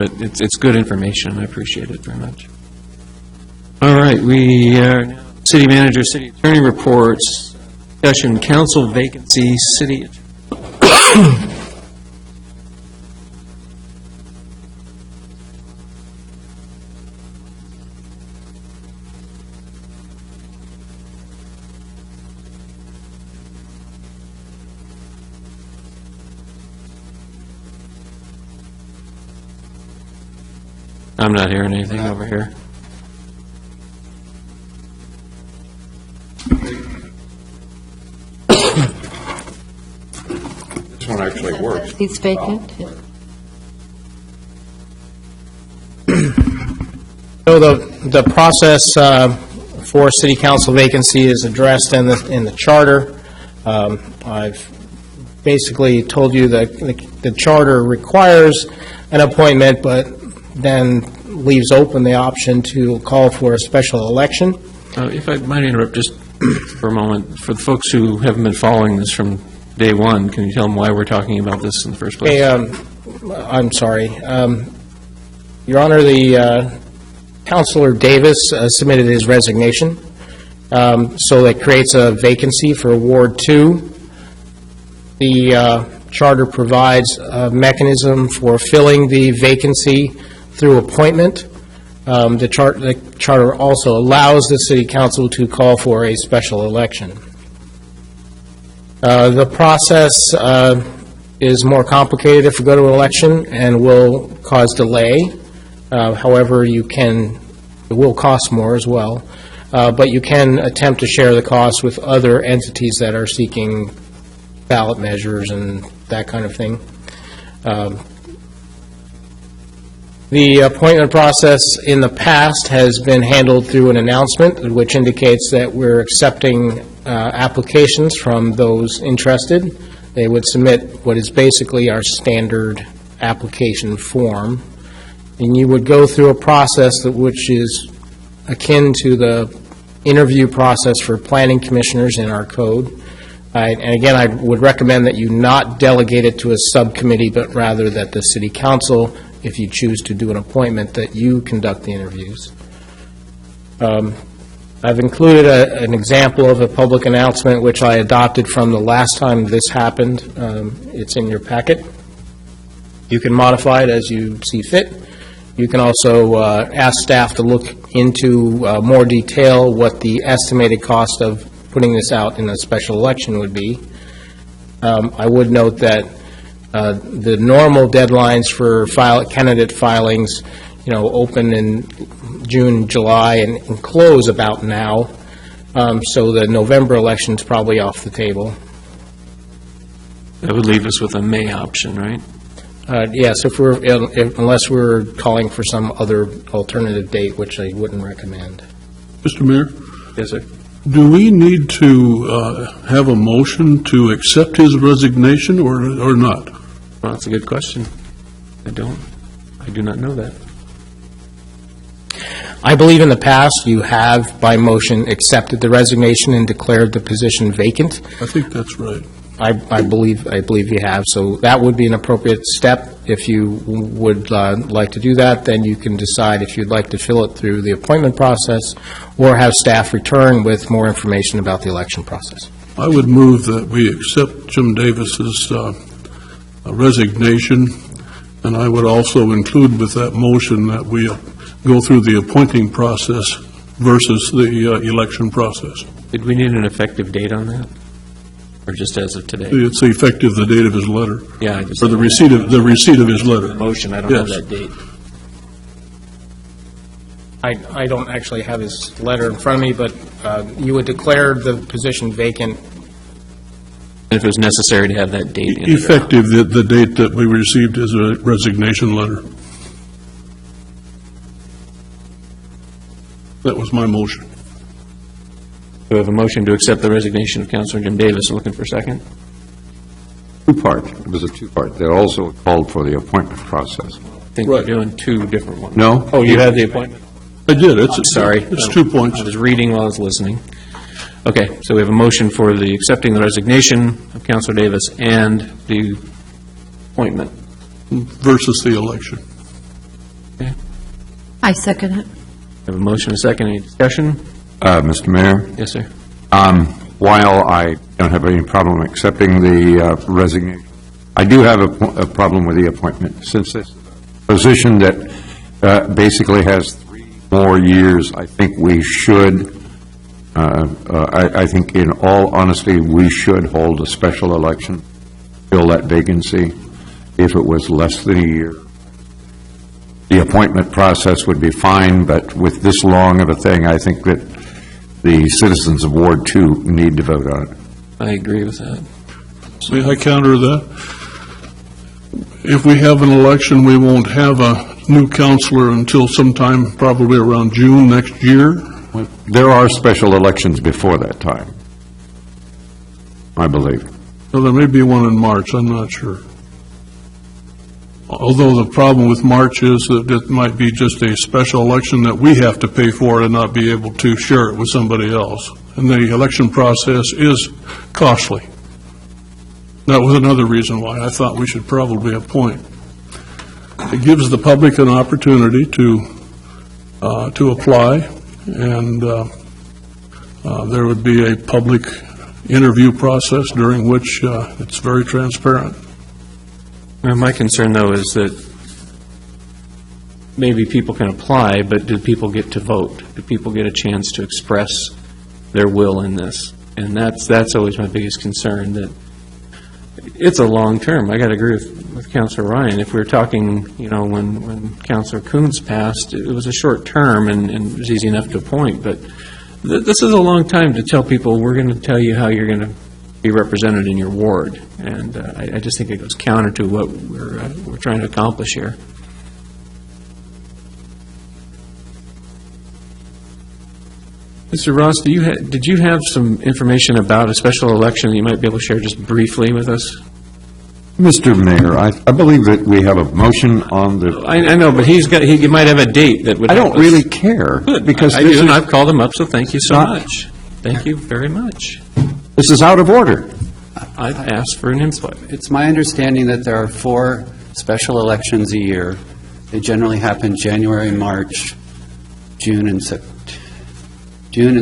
But it's good information. I appreciate it very much. All right, we are now city manager, city attorney reports, discussion, council vacancy, city. I'm not hearing anything over here. This one actually works. It's vacant. So the process for city council vacancy is addressed in the charter. I've basically told you that the charter requires an appointment, but then leaves open the option to call for a special election. If I might interrupt just for a moment, for the folks who haven't been following this from day one, can you tell them why we're talking about this in the first place? Hey, I'm sorry. Your Honor, the Councilor Davis submitted his resignation, so that creates a vacancy for Ward 2. The charter provides a mechanism for filling the vacancy through appointment. The charter also allows the city council to call for a special election. The process is more complicated if we go to an election and will cause delay. However, it will cost more as well, but you can attempt to share the cost with other entities that are seeking ballot measures and that kind of thing. The appointment process in the past has been handled through an announcement, which indicates that we're accepting applications from those interested. They would submit what is basically our standard application form, and you would go through a process which is akin to the interview process for planning commissioners in our code. And again, I would recommend that you not delegate it to a subcommittee, but rather that the city council, if you choose to do an appointment, that you conduct the interviews. I've included an example of a public announcement which I adopted from the last time this happened. It's in your packet. You can modify it as you see fit. You can also ask staff to look into more detail what the estimated cost of putting this out in a special election would be. I would note that the normal deadlines for candidate filings, open in June, July, and close about now. So the November election is probably off the table. That would leave us with a May option, right? Yes, unless we're calling for some other alternative date, which I wouldn't recommend. Mr. Mayor? Yes, sir. Do we need to have a motion to accept his resignation or not? Well, that's a good question. I do not know that. I believe in the past you have, by motion, accepted the resignation and declared the position vacant. I think that's right. I believe you have. So that would be an appropriate step. If you would like to do that, then you can decide if you'd like to fill it through the appointment process or have staff return with more information about the election process. I would move that we accept Jim Davis's resignation, and I would also include with that motion that we go through the appointing process versus the election process. Did we need an effective date on that? Or just as of today? It's effective the date of his letter. Yeah, I just... Or the receipt of his letter. Motion, I don't have that date. I don't actually have his letter in front of me, but you would declare the position vacant. And if it was necessary to have that date in it. Effective the date that we received his resignation letter. That was my motion. We have a motion to accept the resignation of Councilor Jim Davis. Looking for a second. Two-part. It was a two-part. They also called for the appointment process. I think we're doing two different ones. No? Oh, you have the appointment? I did. Sorry. It's 2 points. I was reading while I was listening. Okay, so we have a motion for the accepting the resignation of Councilor Davis and the appointment. Versus the election. I second it. Have a motion, a second, any discussion? Mr. Mayor, Yes, sir. while I don't have any problem accepting the resignation, I do have a problem with the appointment. Since this position that basically has 3 more years, I think we should, I think in all honesty, we should hold a special election, fill that vacancy. If it was less than a year, the appointment process would be fine, but with this long of a thing, I think that the citizens of Ward 2 need to vote on it. I agree with that. May I counter that? If we have an election, we won't have a new counselor until sometime probably around June next year. There are special elections before that time, I believe. So there may be one in March, I'm not sure. Although the problem with March is that it might be just a special election that we have to pay for and not be able to share it with somebody else. And the election process is costly. That was another reason why I thought we should probably appoint. It gives the public an opportunity to apply, and there would be a public interview process during which it's very transparent. Well, my concern, though, is that maybe people can apply, but do people get to vote? Do people get a chance to express their will in this? And that's always my biggest concern, that it's a long term. I got to agree with Councilor Ryan. If we're talking, when Councilor Coons passed, it was a short term and it was easy enough to appoint, but this is a long time to tell people, we're going to tell you how you're going to be represented in your ward, and I just think it goes counter to what we're trying to accomplish here. Mr. Ross, did you have some information about a special election that you might be able to share just briefly with us? Mr. Mayor, I believe that we have a motion on the... I know, but he might have a date that would I help don't us. really care. Good. Because I this do, is- and I've called him up, so thank you so Not- much. Thank you very much. This is out of order. I've asked for an input. It's my understanding that there are 4 special elections a year. They generally happen January, March, June, and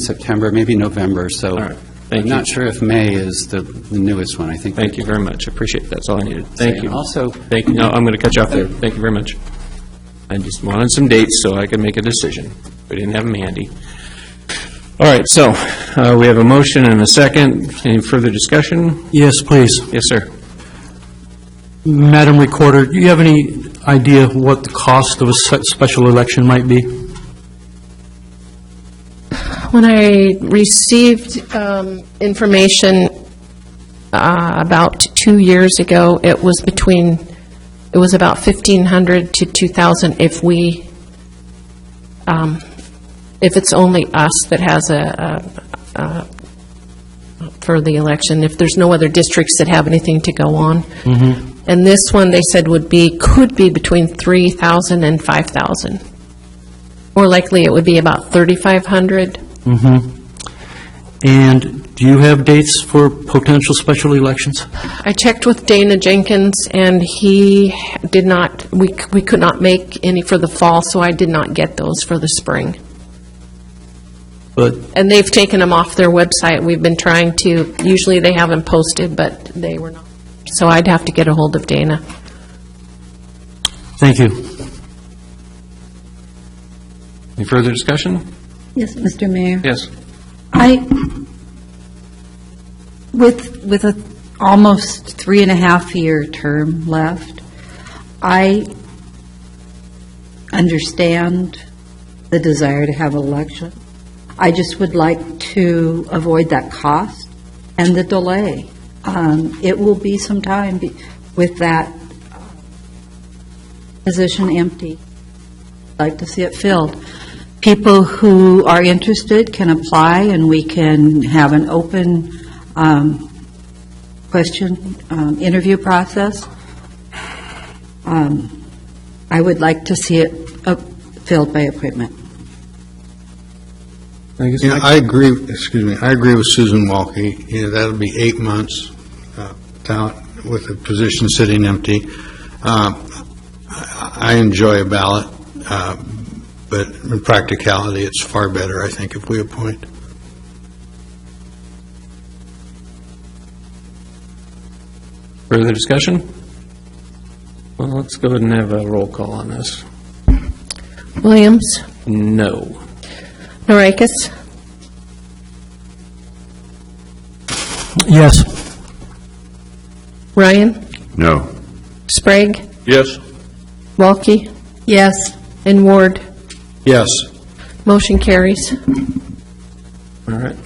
September, maybe November. So All right. Thank I'm you. not sure if May is the newest one. I think. Thank you very much. I appreciate it. That's all I needed. Thank you. Also, Thank you. No, I'm going to cut you off there. Thank you very much. I just wanted some dates so I could make a decision. We didn't have them handy. All right, so we have a motion and a second. Any further discussion? Yes, please. Yes, sir. Madam Recorder, do you have any idea what the cost of a special election might be? When I received information about 2 years ago, it was about $1,500 to $2,000 if it's only us that has for the election, if there's no other districts that have anything to go on. Mm-hmm. And this one, they said, could be between $3,000 and $5,000. More likely, it would be about $3,500. Mm-hmm. And do you have dates for potential special elections? I checked with Dana Jenkins, and he did not, we could not make any for the fall, so I did not get those for the spring. But And they've taken them off their website. We've been trying to, usually they have them posted, but they were not. So I'd have to get a hold of Dana. thank you. Any further discussion? Yes, Mr. Mayor. Yes. With a almost 3.5-year term left, I understand the desire to have an election. I just would like to avoid that cost and the delay. It will be some time with that position empty. I'd like to see it filled. People who are interested can apply, and we can have an open interview process. I would like to see it filled by appointment. Yeah, I agree, I agree with Susan Walke. That'll be 8 months out with the position sitting empty. I enjoy a ballot, but in practicality, it's far better, I think, if we appoint. Further discussion? Well, let's go ahead and have a roll call on this. Williams, No. Norikis, Yes. Ryan, No. Sprague, Yes. Walke, Yes. and Ward. Yes. Motion carries. All right.